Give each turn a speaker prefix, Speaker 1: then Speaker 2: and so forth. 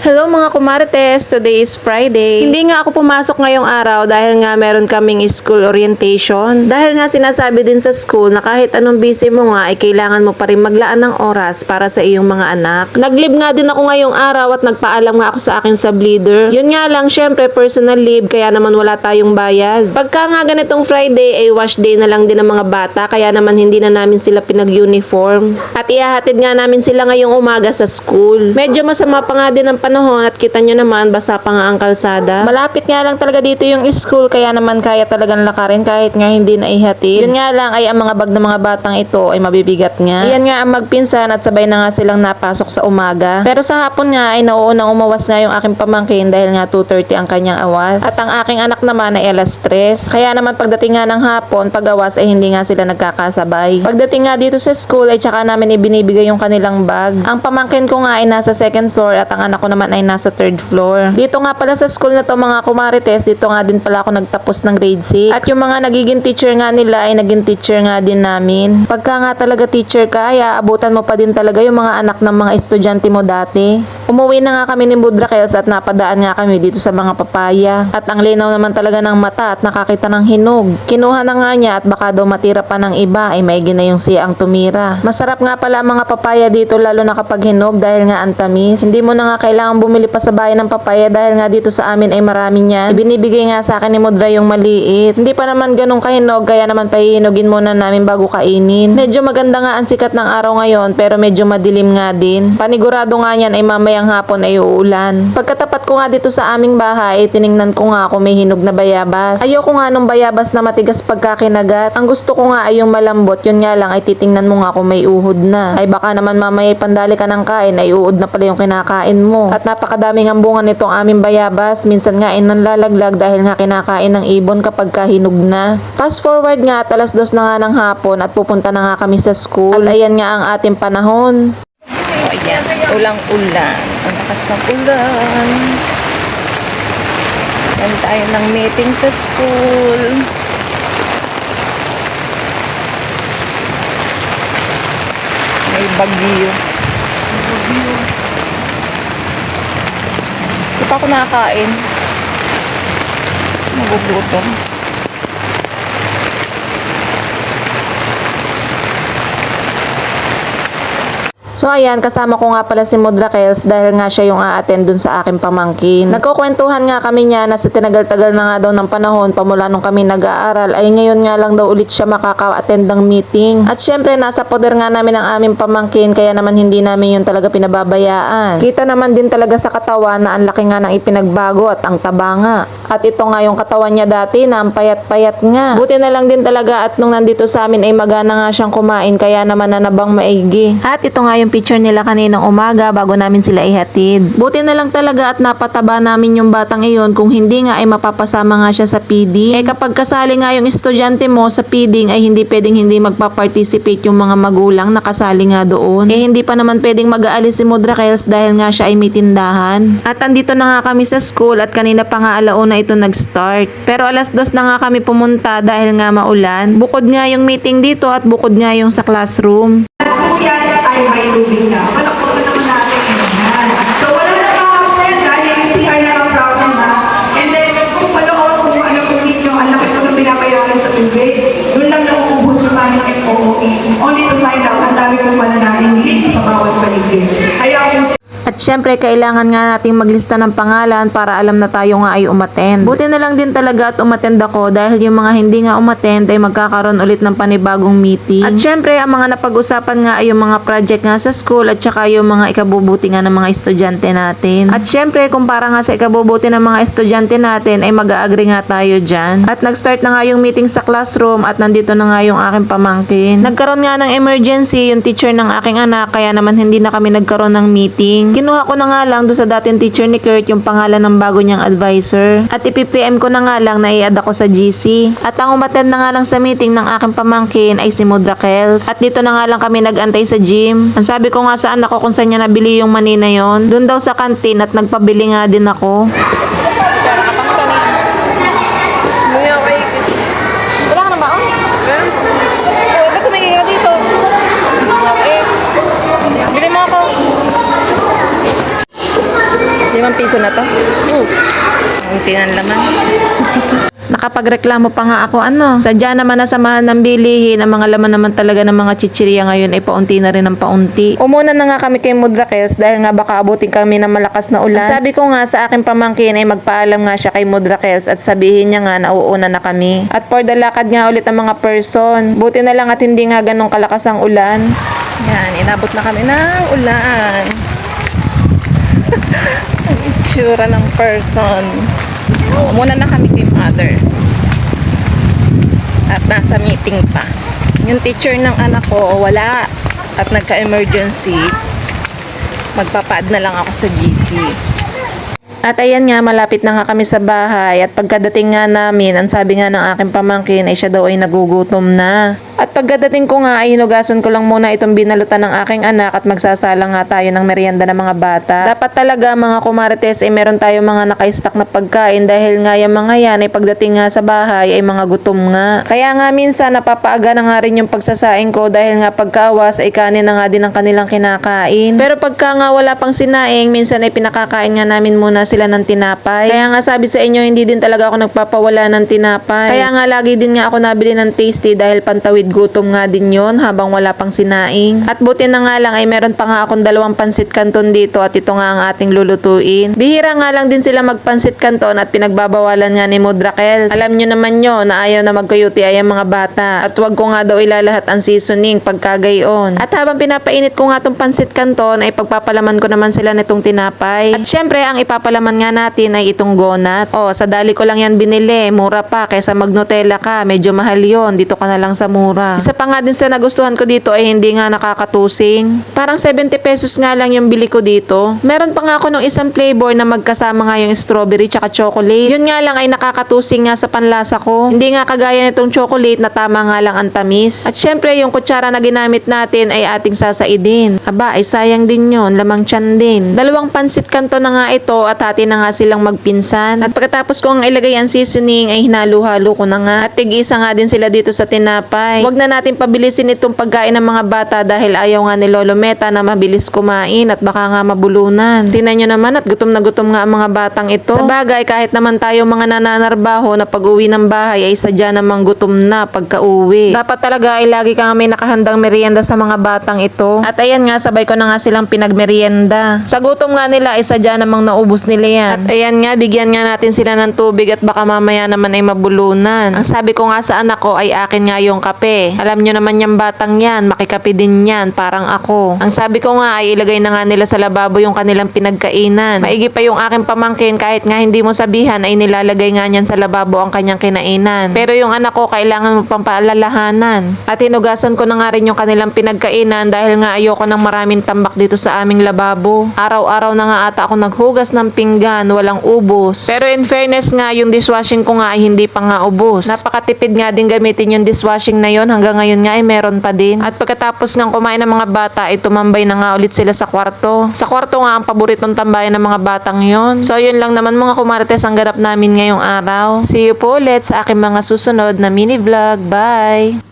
Speaker 1: Hello mga kumarites, today is Friday. Hindi nga ako pumasok ngayong araw dahil nga meron kaming school orientation. Dahil nga sinasabi din sa school na kahit anong busy mo nga ay kailangan mo pa rin maglaan ng oras para sa iyong mga anak. Nag-leave nga din ako ngayong araw at nagpaalam nga ako sa aking sub-leader. Yun nga lang, syempre personal leave kaya naman wala tayong bayad. Pagka nga ganitong Friday ay wash day na lang din ng mga bata kaya naman hindi na namin sila pinag-uniform. At ihahatid nga namin sila ngayong umaga sa school. Medyo masama pa nga din ang panahon at kita nyo naman basa pa nga ang kalsada. Malapit nga lang talaga dito yung school kaya naman kaya talagang lakarin kahit nga hindi na ihatid. Yun nga lang ay ang mga bag ng mga batang ito ay mabibigat nga. Iyan nga ang magpinsan at sabay na nga silang napasok sa umaga. Pero sa hapon nga ay nauunang umawas nga yung aking pamangkin dahil nga 2:30 ang kanyang awas. At ang aking anak naman ay alas 3. Kaya naman pagdating nga ng hapon, pag-awas ay hindi nga sila nagkakasabay. Pagdating nga dito sa school ay tsaka namin ibinibigay yung kanilang bag. Ang pamangkin ko nga ay nasa second floor at ang anak ko naman ay nasa third floor. Dito nga pala sa school na to mga kumarites, dito nga din pala ako nagtapos ng grade 6. At yung mga nagiging teacher nga nila ay naging teacher nga din namin. Pagka nga talaga teacher ka, ay aabutan mo pa din talaga yung mga anak ng mga estudyante mo dati. Umuwi na nga kami ni Budra Kels at napadaan nga kami dito sa mga papaya. At ang linaw naman talaga ng mata at nakakita ng hinog. Kinuha na nga niya at baka daw matira pa ng iba ay maigi na yung siya ang tumira. Masarap nga pala ang mga papaya dito lalo na kapag hinog dahil nga ang tamis. Hindi mo na nga kailangan bumili pa sa bayan ng papaya dahil nga dito sa amin ay marami niyan. Ibinibigay nga sa akin ni Mudra yung maliit. Hindi pa naman ganun kahinog kaya naman pahihinugin muna namin bago kainin. Medyo maganda nga ang sikat ng araw ngayon pero medyo madilim nga din. Panigurado nga yan ay mamayang hapon ay uulan. Pagkatapat ko nga dito sa aming bahay, tiningnan ko nga kung may hinog na bayabas. Ayoko nga nung bayabas na matigas pagkakinagat. Ang gusto ko nga ay yung malambot. Yun nga lang ay titingnan mo nga kung may uhod na. Ay baka naman mamaya pandali ka ng kain ay uod na pala yung kinakain mo. At napakadaming ang bunga nitong aming bayabas. Minsan nga ay nanlalaglag dahil nga kinakain ng ibon kapag kahinog na. Fast forward nga at alas 2 na nga ng hapon at pupunta na nga kami sa school. At ayan nga ang ating panahon. So ayan, ulang-ulan. Ang lakas ng ulan. Yan tayo ng meeting sa school. May bagyo. Hindi pa ako nakakain. Nagugutom. So ayan, kasama ko nga pala si Mudra Kels dahil nga siya yung a-attend dun sa aking pamangkin. Nagkukwentuhan nga kami niya na sa tinagal-tagal na nga daw ng panahon pamula nung kami nag-aaral ay ngayon nga lang daw ulit siya makaka-attend ng meeting. At syempre nasa poder nga namin ang aming pamangkin kaya naman hindi namin yun talaga pinababayaan. Kita naman din talaga sa katawan na ang laki nga ng ipinagbago at ang taba nga. At ito nga yung katawan niya dati na ang payat-payat nga. Buti na lang din talaga at nung nandito sa amin ay magana nga siyang kumain kaya naman nanabang maigi. At ito nga yung picture nila kaninang umaga bago namin sila ihatid. Buti na lang talaga at napataba namin yung batang iyon kung hindi nga ay mapapasama nga siya sa feeding. Eh kapag kasali nga yung estudyante mo sa feeding ay hindi pwedeng hindi magpa-participate yung mga magulang na kasali nga doon. Eh hindi pa naman pwedeng mag-aalis si Mudra Kels dahil nga siya ay may tindahan. At andito na nga kami sa school at kanina pa nga alauna ito nag-start. Pero alas 2 na nga kami pumunta dahil nga maulan. Bukod nga yung meeting dito at bukod nga yung sa classroom.
Speaker 2: Kung yan ay may tubig na, malakot na naman natin yan. So wala na mga friend, dahil yung CR na ang problem na. And then kung manood, kung ano kung ninyo, ang laki ko na pinabayaran sa tubig, doon lang nauubos yung aming FOOE. Only to find out, ang dami kong mananaling leak sa bawat paligid. Kaya kung
Speaker 1: at syempre, kailangan nga nating maglista ng pangalan para alam na tayo nga ay umattend. Buti na lang din talaga at umattend ako dahil yung mga hindi nga umattend ay magkakaroon ulit ng panibagong meeting. At syempre, ang mga napag-usapan nga ay yung mga project nga sa school at saka yung mga ikabubuti nga ng mga estudyante natin. At syempre, kung para nga sa ikabubuti ng mga estudyante natin ay mag-a-agree nga tayo dyan. At nag-start na nga yung meeting sa classroom at nandito na nga yung aking pamangkin. Nagkaroon nga ng emergency yung teacher ng aking anak kaya naman hindi na kami nagkaroon ng meeting. Kinuha ko na nga lang doon sa dating teacher ni Kurt yung pangalan ng bago niyang advisor. At ipipm ko na nga lang na i-add ako sa GC. At ang umattend na nga lang sa meeting ng aking pamangkin ay si Mudra Kels. At dito na nga lang kami nag-antay sa gym. Ang sabi ko nga sa anak ko kung saan niya nabili yung mani na yon. Doon daw sa kantin at nagpabili nga din ako. Wala ka na ba? Ba't tumingin ka dito? Bili mo ako. piso na to? Unti ng laman. Nakapagreklamo pa nga ako Sadya naman na sa mahal ng bilihin, ang mga laman naman talaga ng mga chichirya ngayon ay paunti na rin ng paunti. Umuna na nga kami kay Mudrakels dahil nga baka abutin kami ng malakas na ulan. Sabi ko nga sa aking pamangkin ay magpaalam nga siya kay Mudrakels at sabihin niya nga na uuuna na kami. At for the lakad nga ulit ang mga person. Buti na lang at hindi nga ganong kalakas ang ulan. Yan, inabot na kami ng ulan. Ang itsura ng person. Muna na kami kay mother. At nasa meeting pa. Yung teacher ng anak ko, wala. At nagka-emergency. Magpapaad na lang ako sa GC. At ayan nga, malapit na nga kami sa bahay. At pagkadating nga namin, ang sabi nga ng aking pamangkin ay siya daw ay nagugutom na. At pagkadating ko nga ay hinugasan ko lang muna itong binalutan ng aking anak at magsasala nga tayo ng merienda ng mga bata. Dapat talaga mga kumarites ay meron tayo mga naka-stock na pagkain dahil nga yung mga yan ay pagdating nga sa bahay ay mga gutom nga. Kaya nga minsan napapaaga na nga rin yung pagsasaing ko dahil nga pagkawas ay kanin na nga din ang kanilang kinakain. Pero pagka nga wala pang sinaing, minsan ay pinakakain nga namin muna sila ng tinapay. Kaya nga sabi sa inyo, hindi din talaga ako nagpapawala ng tinapay. Kaya nga lagi din nga ako nabili ng tasty dahil pantawid gutom nga din yon habang wala pang sinaing. At buti na nga lang ay meron pa nga akong 2 pansit canton dito at ito nga ang ating lulutuin. Bihira nga lang din sila magpansit canton at pinagbabawalan nga ni Mudrakels. Alam nyo naman nyo na ayaw na magkuyuti ay ang mga bata at wag ko nga daw ilalahat ang seasoning pagkagayon. At habang pinapainit ko nga tong pansit canton ay pagpapalaman ko naman sila nitong tinapay. At syempre ang ipapalaman nga natin ay itong gonat. Sa dali ko lang yan binili. Mura pa kaysa mag-Nutella ka. Medyo mahal yon. Dito ka na lang sa mura. Isa pa nga din sa nagustuhan ko dito ay hindi nga nakakatusing. Parang 70 pesos nga lang yung bili ko dito. Meron pa nga ako nung isang flavor na magkasama nga yung strawberry tsaka chocolate. Yun nga lang ay nakakatusing nga sa panlasa ko. Hindi nga kagaya nitong chocolate na tama nga lang ang tamis. At syempre yung kutsara na ginamit natin ay ating sasaidin. Aba ay sayang din yun. Lamang tiyan din. 2 pansit kanto na nga ito at hati na nga silang magpinsan. At pagkatapos ko ang ilagay ang seasoning ay hinalo-halo ko na nga. At tig-isa nga din sila dito sa tinapay. Huwag na natin pabilisin itong pagkain ng mga bata dahil ayaw nga ni Lolo Meta na mabilis kumain at baka nga mabulunan. Tingnan nyo naman at gutom na gutom nga ang mga batang ito. Sa bagay, kahit naman tayo mga nananarbaho na pag-uwi ng bahay ay sadya namang gutom na pagka-uwi. Dapat talaga ay lagi ka nga may nakahandang merienda sa mga batang ito. At ayan nga, sabay ko na nga silang pinagmerienda. Sa gutom nga nila ay sadya namang naubos nila yan. At ayan nga, bigyan nga natin sila ng tubig at baka mamaya naman ay mabulunan. Ang sabi ko nga sa anak ko ay akin nga yung kape. Alam nyo naman yung batang yan, makikape din yan, parang ako. Ang sabi ko nga ay ilagay na nga nila sa lababo yung kanilang pinagkainan. Maigi pa yung aking pamangkin kahit nga hindi mo sabihan ay nilalagay nga niyan sa lababo ang kanyang kinainan. Pero yung anak ko kailangan mo pang paalalahanan. At hinugasan ko na nga rin yung kanilang pinagkainan dahil nga ayoko ng maraming tambak dito sa aming lababo. Araw-araw na nga ata ako naghugas ng pinggan, walang ubos. Pero in fairness nga, yung dishwashing ko nga ay hindi pa nga ubos. Napakatipid nga din gamitin yung dishwashing na yon, hanggang ngayon nga ay meron pa din. At pagkatapos ng kumain ng mga bata ay tumambay na nga ulit sila sa kwarto. Sa kwarto nga ang paboritong tambayan ng mga batang yon. So yun lang naman mga kumarites ang ganap namin ngayong araw. See you po ulit sa aking mga susunod na mini vlog. Bye!